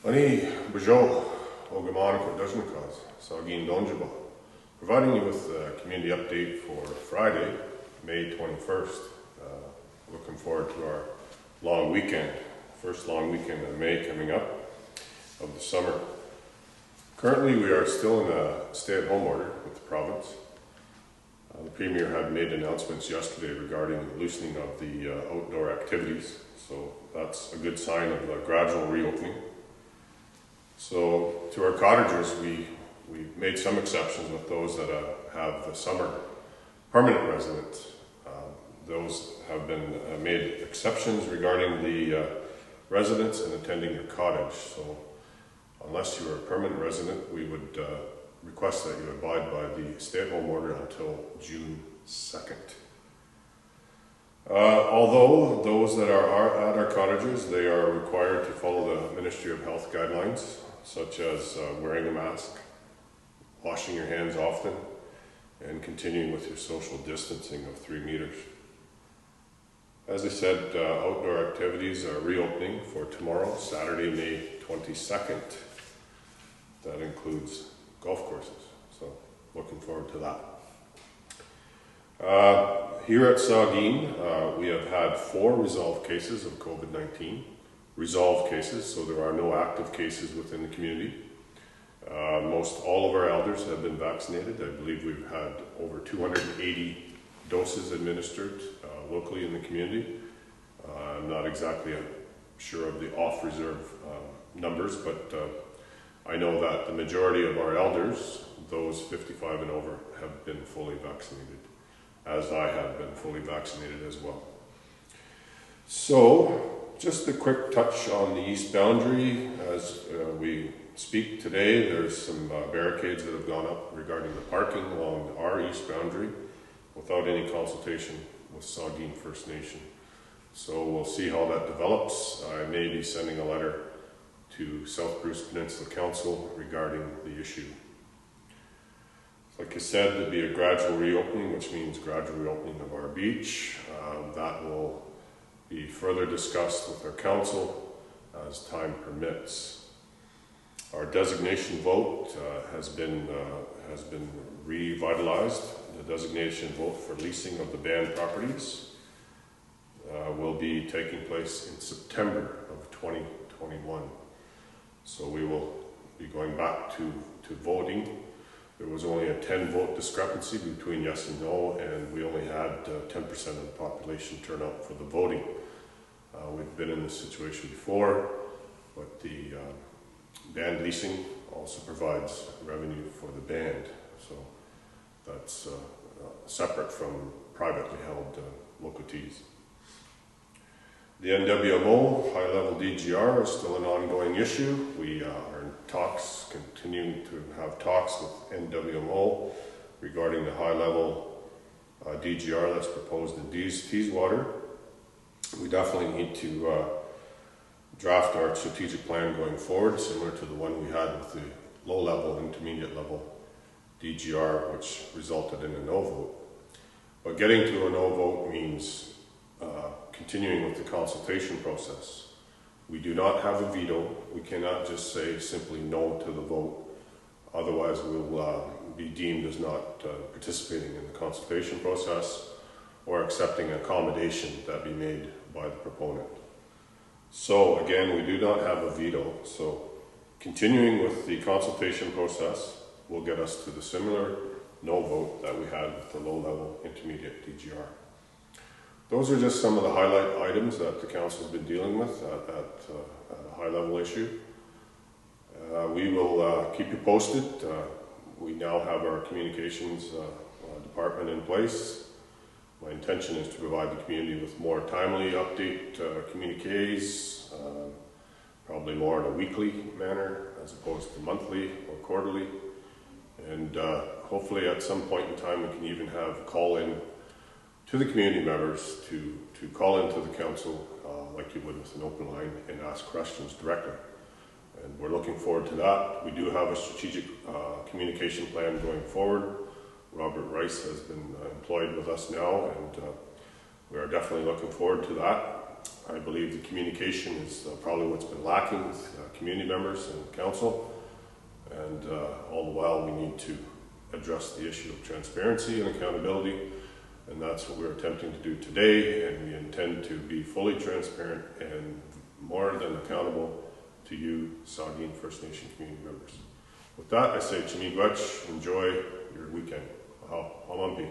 Ani Bajo Ogamanako Dajnakaz, Sagin Donjaba, providing you with a community update for Friday, May 21st. Looking forward to our long weekend, first long weekend of May coming up of the summer. Currently, we are still in a stay-at-home order with the province. The Premier had made announcements yesterday regarding the loosening of the outdoor activities, so that's a good sign of a gradual reopening. So to our cottagers, we made some exceptions with those that have the summer permanent residents. Those have been made exceptions regarding the residents and attending your cottage. So unless you are a permanent resident, we would request that you abide by the stay-at-home order until June 2nd. Although those that are at our cottages, they are required to follow the Ministry of Health guidelines, such as wearing a mask, washing your hands often, and continuing with your social distancing of 3 meters. As I said, outdoor activities are reopening for tomorrow, Saturday, May 22nd. That includes golf courses, so looking forward to that. Here at Sagin, we have had 4 resolved cases of COVID-19. Resolved cases, so there are no active cases within the community. Most all of our elders have been vaccinated. I believe we've had over 280 doses administered locally in the community. I'm not exactly sure of the off-reserve numbers, but I know that the majority of our elders, those 55 and over, have been fully vaccinated, as I have been fully vaccinated as well. So, just a quick touch on the east boundary. As we speak today, there's some barricades that have gone up regarding the parking along our east boundary without any consultation with Sagin First Nation. So we'll see how that develops. I may be sending a letter to South Bruce Peninsula Council regarding the issue. Like I said, there'll be a gradual reopening, which means gradual reopening of our beach. That will be further discussed with our council as time permits. Our designation vote has been revitalized. The designation vote for leasing of the banned properties will be taking place in September of 2021. So we will be going back to voting. There was only a 10-vote discrepancy between yes and no, and we only had 10% of the population turn out for the voting. We've been in this situation before, but the band leasing also provides revenue for the band, so that's separate from privately held locatees. The NWMO high-level DGR is still an ongoing issue. We are in talks, continuing to have talks with NWMO regarding the high-level DGR that's proposed in Teeswater. We definitely need to draft our strategic plan going forward, similar to the one we had with the low-level, intermediate-level DGR, which resulted in a no vote. But getting to a no vote means continuing with the consultation process. We do not have a veto. We cannot just say simply no to the vote. Otherwise, we'll be deemed as not participating in the consultation process or accepting accommodation that be made by the proponent. So again, we do not have a veto. So continuing with the consultation process will get us to the similar no vote that we had with the low-level intermediate DGR. Those are just some of the highlight items that the council has been dealing with at a high-level issue. We will keep you posted. We now have our communications department in place. My intention is to provide the community with more timely update communiques, probably more in a weekly manner as opposed to monthly or quarterly. And hopefully at some point in time we can even have call-in to the community members to call into the council like you would with an open line and ask questions directly. And we're looking forward to that. We do have a strategic communication plan going forward. Robert Rice has been employed with us now, and we are definitely looking forward to that. I believe the communication is probably what's been lacking with community members and council, and all the while we need to address the issue of transparency and accountability, and that's what we're attempting to do today, and we intend to be fully transparent and more than accountable to you, Saugeen First Nation community members. With that, I say, Chimigwech, enjoy your weekend. Hamampi.